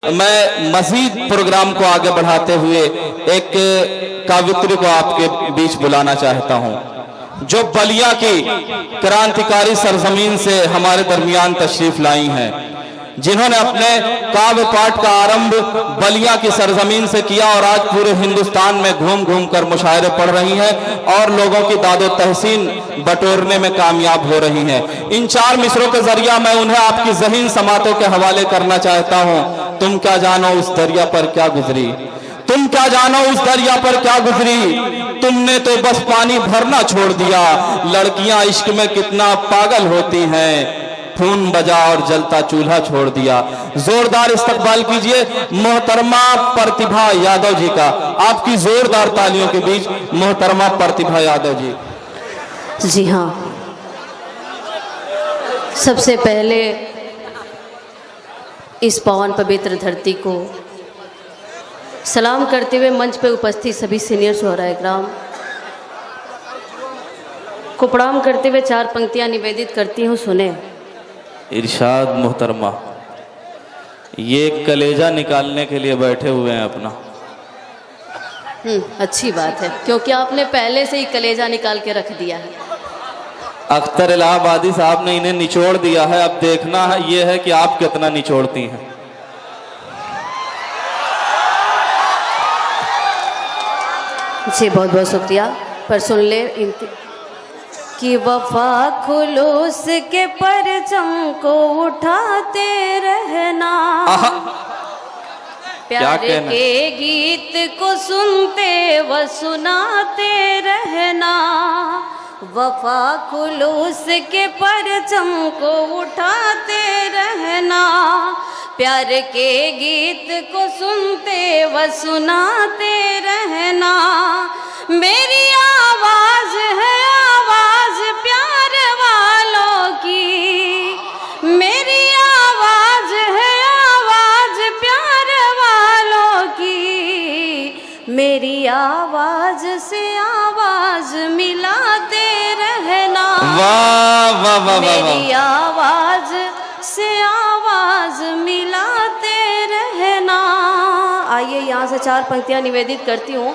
मैं मजीद प्रोग्राम को आगे बढ़ाते हुए एक कवित्री को आपके बीच बुलाना चाहता हूं, जो बलिया की क्रांतिकारी सरजमीन से हमारे दरमियान तशरीफ लाई हैं, जिन्होंने अपने काव्य पाठ का आरंभ बलिया की सरजमीन से किया और आज पूरे हिंदुस्तान में घूम घूम कर मुशायरे पढ़ रही हैं और लोगों की दादो तहसीन बटोरने में कामयाब हो रही हैं। इन चार मिसरों के जरिया मैं उन्हें आपकी ज़हीन समातों के हवाले करना चाहता हूं। तुम क्या जानो उस दरिया पर क्या गुजरी, तुम क्या जानो उस दरिया पर क्या गुजरी, तुमने तो बस पानी भरना छोड़ दिया। लड़कियां इश्क में कितना पागल होती हैं, खून बजा और जलता चूल्हा छोड़ दिया। जोरदार इस्तकबाल कीजिए मोहतरमा प्रतिभा यादव जी का। आपकी जोरदार तालियों के बीच मोहतरमा प्रतिभा यादव जी। जी हाँ, सबसे पहले इस पावन पवित्र धरती को सलाम करते हुए मंच पे उपस्थित सभी सीनियर शोहराए इकराम को प्रणाम करते हुए चार पंक्तियां निवेदित करती हूँ, सुने। इरशाद मोहतरमा, ये कलेजा निकालने के लिए बैठे हुए हैं अपना। अच्छी बात है, क्योंकि आपने पहले से ही कलेजा निकाल के रख दिया है। अख्तर इलाहाबादी साहब ने इन्हें निचोड़ दिया है, अब देखना है ये है कि आप कितना निचोड़ती हैं। जी बहुत बहुत शुक्रिया। पर सुन ले कि वफा खुलूस के परचम को उठाते रहना, प्यार के गीत को सुनते व सुनाते रहना। वफा खुलूस के परचम को उठाते रहना, प्यार के गीत को सुनते व सुनाते रहना। मेरी आवाज है आवाज प्यार वालों की, मेरी आवाज है आवाज प्यार वालों की। मेरी आवाज से आवाज मिलाते रहना, वाह वाह वाह, मेरी आवाज से आवाज मिलाते रहना। आइए यहाँ से चार पंक्तियाँ निवेदित करती हूँ,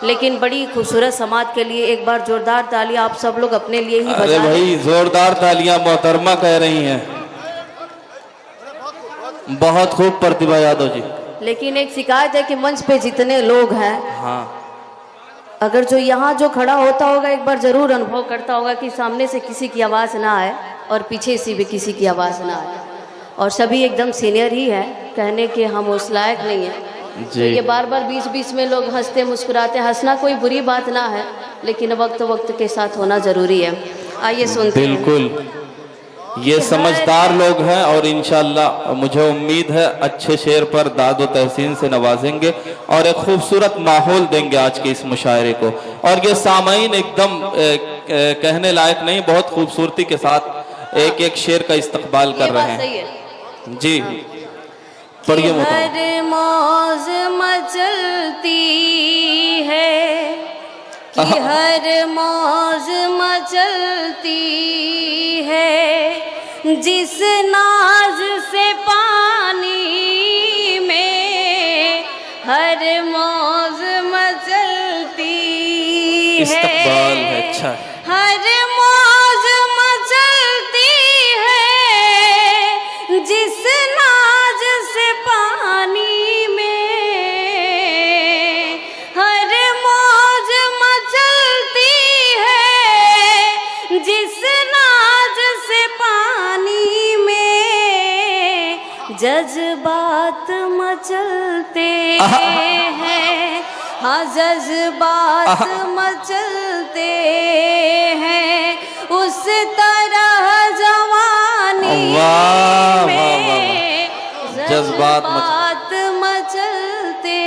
लेकिन बड़ी खूबसूरत समाज के लिए एक बार जोरदार तालियां आप सब लोग अपने लिए ही बजाएं। अरे भाई जोरदार तालियां मोहतरमा कह रही हैं। बहुत खूब प्रतिभा यादव जी। लेकिन एक शिकायत है कि मंच पे जितने लोग हैं, हाँ, अगर जो यहाँ जो खड़ा होता होगा एक बार जरूर अनुभव करता होगा कि सामने से किसी की आवाज़ ना आए और पीछे से भी किसी की आवाज़ ना आए, और सभी एकदम सीनियर ही है, कहने के हम उस लायक नहीं है। तो ये बार बार बीच बीच में लोग हंसते मुस्कुराते, हंसना कोई बुरी बात ना है, लेकिन वक्त वक्त के साथ होना जरूरी है। आइए सुनते हैं। बिल्कुल, ये समझदार लोग हैं और इंशाअल्लाह मुझे उम्मीद है अच्छे शेर पर दादो तहसीन से नवाजेंगे और एक खूबसूरत माहौल देंगे आज के इस मुशायरे को। और ये सामाईन एकदम कहने लायक नहीं, बहुत खूबसूरती के साथ एक एक शेर का इस्तकबाल कर रहे हैं। जी पढ़िए। हर मौज मचलती है कि हर मौज मचलती है, जिस नाज से पानी में हर मौज मचलती है। इस्तकबाल है, अच्छा। हर मौज मचलती है, जिस नाज से पानी में हर मौज मचलती है, जिस नाज से पानी में जज्बात मचलते हैं। हाँ जज्बात मचलते हैं, उस तरह जवानी में जज्बात मचलते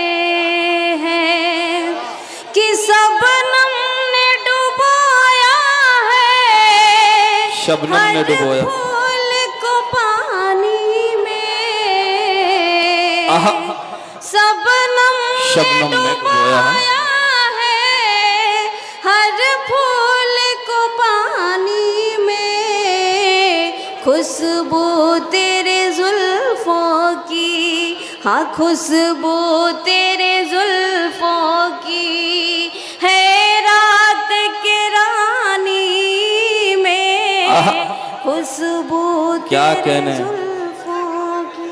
हैं कि सबनम ने डुबोया है, शबनम ने डुबोया फूल को पानी में। सबनम शबनम ने डुबोया है, हर फूल को पानी में। खुशबू तेरे जुल्फों की हाँ खुशबू तेरे जुल्फों की है रात के रानी में, खुशबू क्या तेरे कहने जुल्फों की।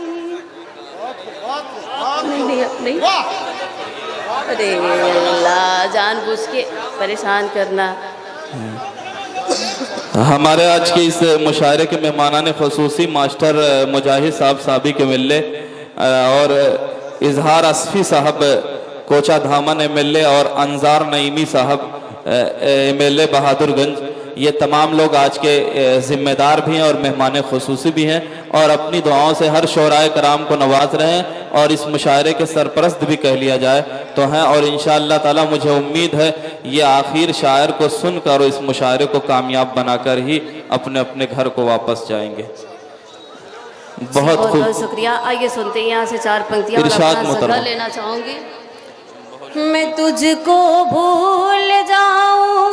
नहीं अरे अल्लाह, जानबूझ के परेशान करना। हमारे आज के इस मुशायरे के मेहमानान ख़ुसूसी मास्टर मुजाहिद साहब साबी के मिले और इजहार असफ़ी साहब कोचा धामन MLA और अंजार नईमी साहब MLA बहादुरगंज, ये तमाम लोग आज के ज़िम्मेदार भी हैं और मेहमान ख़ुसूसी भी हैं और अपनी दुआओं से हर शोराए कराम को नवाज रहे हैं और इस मुशायरे के सरपरस्त भी कह लिया जाए तो हैं। और इंशाअल्लाह ताला मुझे उम्मीद है ये आखिर शायर को सुनकर और इस मुशायरे को कामयाब बनाकर ही अपने अपने घर को वापस जाएंगे। बहुत बहुत शुक्रिया। आइए सुनते हैं यहाँ से 4 पंक्तियाँ और इरशाद अपना मोहतरमा। सगा लेना चाहूँगी। मैं तुझको भूल जाऊं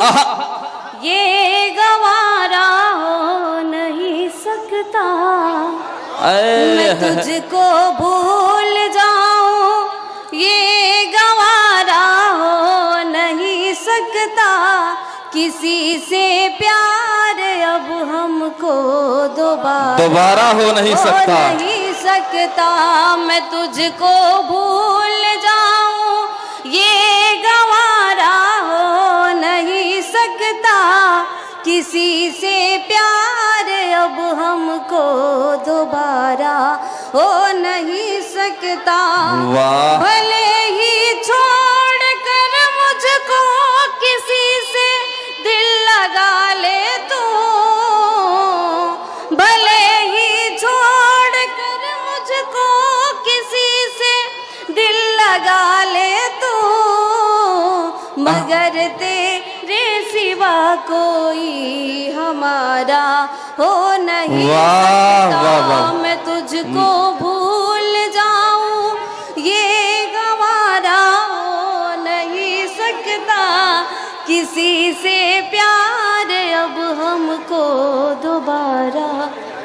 ये गवारा हो नहीं सकता, मैं तुझको भूल जाऊं ये गवारा हो नहीं सकता, किसी से प्यार अब हमको दोबारा हो नहीं सकता, मैं तुझको भूल जाऊं ये गवारा हो नहीं सकता, किसी से प्यार अब हमको दोबारा हो नहीं सकता। वाह। भले ही छोड़ कर मुझको किसी से दिल लगा ले तू, भले ही छोड़ कर मुझको किसी से दिल लगा ले तू, मगर तेरे सिवा कोई हमारा हो नहीं सकता, मैं तुझको भूल जाऊं ये गवारा हो नहीं सकता, किसी से प्यार अब हमको दोबारा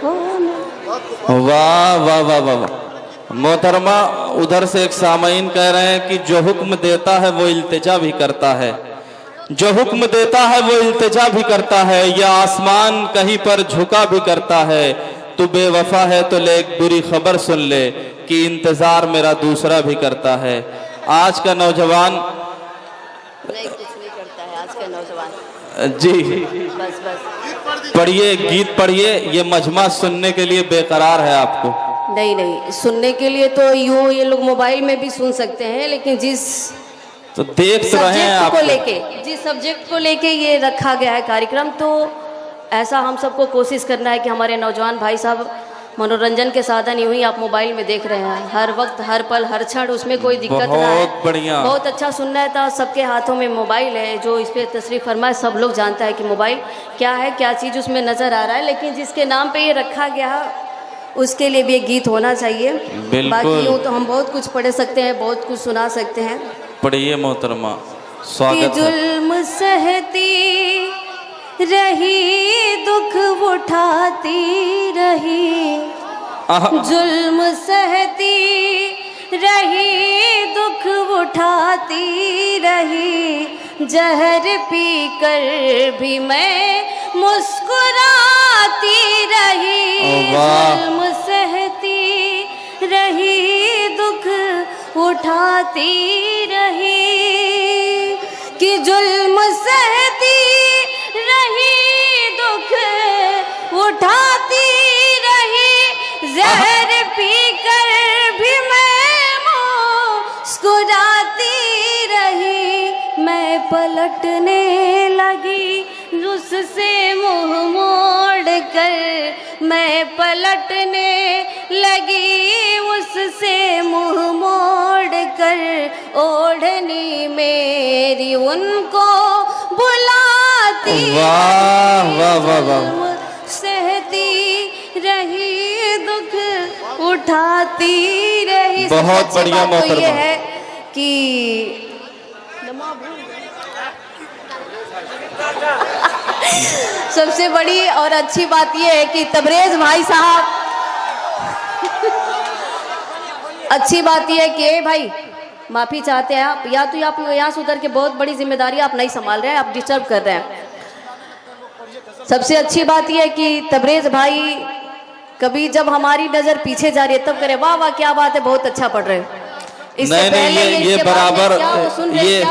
हो नहीं। वाह वाह वाह वाह मोहतरमा, उधर से एक सामईन कह रहे हैं कि जो हुक्म देता है वो इल्तिजा भी करता है, जो हुक्म देता है वो इल्तिजा भी करता है, या आसमान कहीं पर झुका भी करता है, तू बेवफा है तो ले एक बुरी खबर सुन ले कि इंतजार मेरा दूसरा भी करता है। आज का नौजवान नहीं, कुछ नहीं करता है आज का नौजवान। जी बस पढ़िए, गीत पढ़िए, ये मजमा सुनने के लिए बेकरार है आपको। नहीं, सुनने के लिए तो यूं ये लोग मोबाइल में भी सुन सकते हैं, लेकिन जिस तो देख तो रहे हैं सब्जेक्ट को आपको। लेके, जिस सब्जेक्ट को लेके ये रखा गया है कार्यक्रम, तो ऐसा हम सबको कोशिश करना है कि हमारे नौजवान भाई साहब मनोरंजन के साधन यूं ही आप मोबाइल में देख रहे हैं हर वक्त हर पल हर क्षण, उसमें कोई दिक्कत ना है। बहुत बढ़िया, बहुत अच्छा सुनना है। तो सबके हाथों में मोबाइल है, जो इस पर तशरीफ फरमा है, सब लोग जानता है कि मोबाइल क्या है, क्या चीज़ उसमें नज़र आ रहा है, लेकिन जिसके नाम पे ये रखा गया है उसके लिए भी एक गीत होना चाहिए। बाकी यूँ तो हम बहुत कुछ पढ़ सकते हैं, बहुत कुछ सुना सकते हैं। पढ़िए मोहतरमा, स्वागत है। जुल्म सहती रही दुख उठाती रही, जुल्म सहती रही दुख उठाती रही, जहर पीकर भी मैं मुस्कुराती रही, जुल्म सहती रही दुख उठाती रही, कि जुल्म सहती रही दुख उठाती रही, जहर पीकर भी मैं मुस्कुराती रही, मैं पलटने लगी उससे मुंह मोड़ कर, मैं पलटने लगी उससे मुंह मोड़ कर, ओढ़नी मेरी उनको बुलाती, वाह वाह वाह वाह, सहती रही दुख उठाती रही। बहुत बढ़िया मोहतरमा। तो ये मोहतरमा है कि सबसे बड़ी और अच्छी बात यह है कि तबरेज भाई साहब अच्छी बात यह है कि भाई माफी चाहते हैं आप, या तो आप यहाँ से उतर के बहुत बड़ी जिम्मेदारी आप नहीं संभाल रहे हैं, आप डिस्टर्ब कर रहे हैं। सबसे अच्छी बात यह है कि तबरेज भाई कभी जब हमारी नजर पीछे जा रही है तब करे वाह वाह क्या बात है, बहुत अच्छा पढ़ रहे हैं। नहीं, ये बराबर ये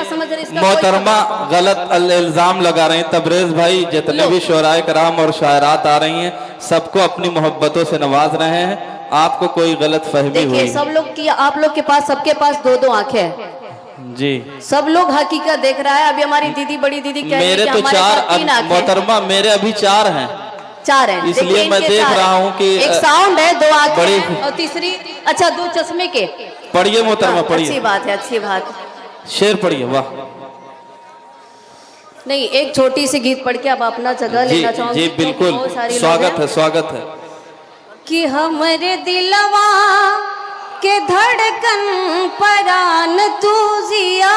मोहतरमा गलत इल्जाम लगा रहे हैं। तबरेज भाई जितने भी शोराए कराम और शायरात आ रही हैं सबको अपनी मोहब्बतों से नवाज रहे हैं, आपको कोई गलत फहमी हुई। देखिए सब लोग की, आप लोग के पास, सबके पास दो दो आंखें हैं जी, सब लोग हकीकत देख रहा है। अभी हमारी दीदी, बड़ी दीदी कह रही है मेरे कि तो हमारे चार, पास 3 आंखें मोहतरमा मेरे अभी 4 हैं, 4 हैं, इसलिए मैं देख रहा हूँ कि एक साउंड है, 2 आंखें बड़ी हैं, और तीसरी अच्छा 2 चश्मे के। पढ़िए मोहतरमा पढ़िए, अच्छी बात है, अच्छी बात। शेर पढ़िए। वाह नहीं, एक छोटी सी गीत पढ़ के अब अपना जगह जी लेना चाहूंगी। जी बिल्कुल, स्वागत है, स्वागत है। कि हमरे दिलवा के धड़कन परान तू जिया।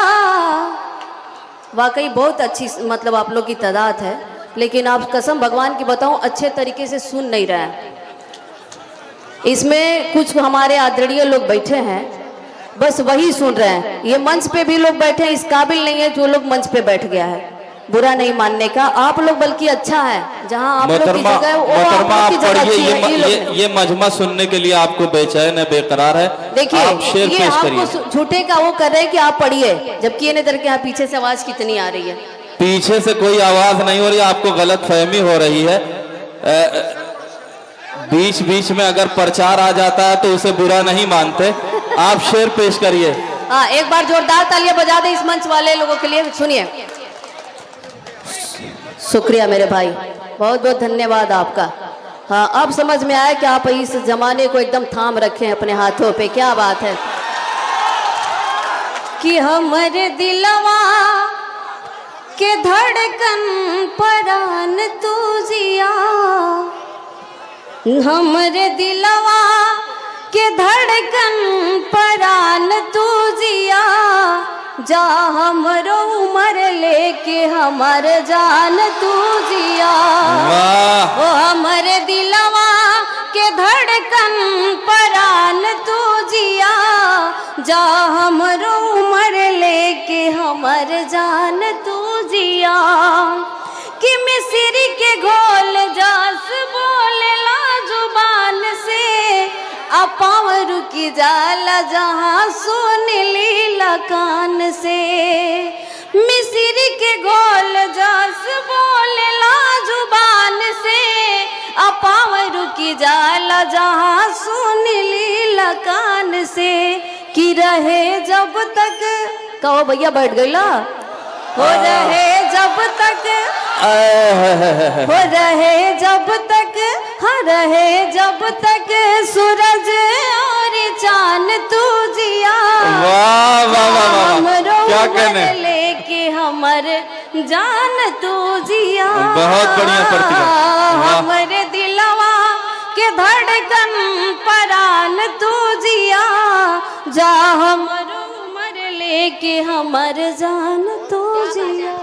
वाकई बहुत अच्छी मतलब आप लोग की तादाद है, लेकिन आप कसम भगवान की बताऊं अच्छे तरीके से सुन नहीं रहे हैं। इसमें कुछ हमारे आदरणीय लोग बैठे हैं, बस वही सुन रहे हैं। ये मंच पे भी लोग बैठे हैं, इस काबिल नहीं है जो लोग मंच पे बैठ गया है। बुरा नहीं मानने का, आप लोग बल्कि अच्छा है जहां आप लोग की जगह है वो आप लोग की जगह अच्छी है। ये मजमा सुनने के लिए आपको बेचैन है, बेकरार है। देखिए आप शेर ये पेश करिए। आपको झूठे का वो कर रहे हैं कि आप पढ़िए, जबकि ये नजर के यहाँ पीछे से आवाज कितनी आ रही है। पीछे से कोई आवाज नहीं हो रही, आपको गलत फहमी हो रही है। बीच बीच में अगर प्रचार आ जाता है तो उसे बुरा नहीं मानते। आप शेर पेश करिए। हाँ, एक बार जोरदार तालियां बजा दे इस मंच वाले लोगों के लिए। सुनिए। शुक्रिया मेरे भाई, बहुत बहुत धन्यवाद आपका। हाँ, अब समझ में आया कि आप इस जमाने को एकदम थाम रखे हैं अपने हाथों पे, क्या बात है। कि हमरे दिलवा के धड़कन परान तू जिया, हमरे दिलवा के धड़कन परान तू जिया, जा हमरो उम्र लेके हमर जान तू जिया। वाह। ओ हमरे दिलवा के धड़कन परान तू जिया, जा हमरो उम्र लेके हमर जान तू जिया। कि मिस्री के घोल जास बोलेला जुबान से, अपाव रुकी जाला जहाँ सुन लीला कान से। मिस्री के घोल जास बोलेला जुबान से, अपाव रुकी जाला जहाँ सुन लीला कान से। कि रहे जब तक, कहो भैया बैठ गईला, हो रहे जब तक, हो रहे जब तक, हाँ रहे जब तक सूरज और चांद तू जिया। वाह वाह वाह वाह, क्या कहने। लेके हमर जान तू जिया। बहुत बढ़िया प्रतिभा। हमरे दिलवा के धड़कन परान तू जिया, जा हमर उम्र लेके हमर जान तू जिया।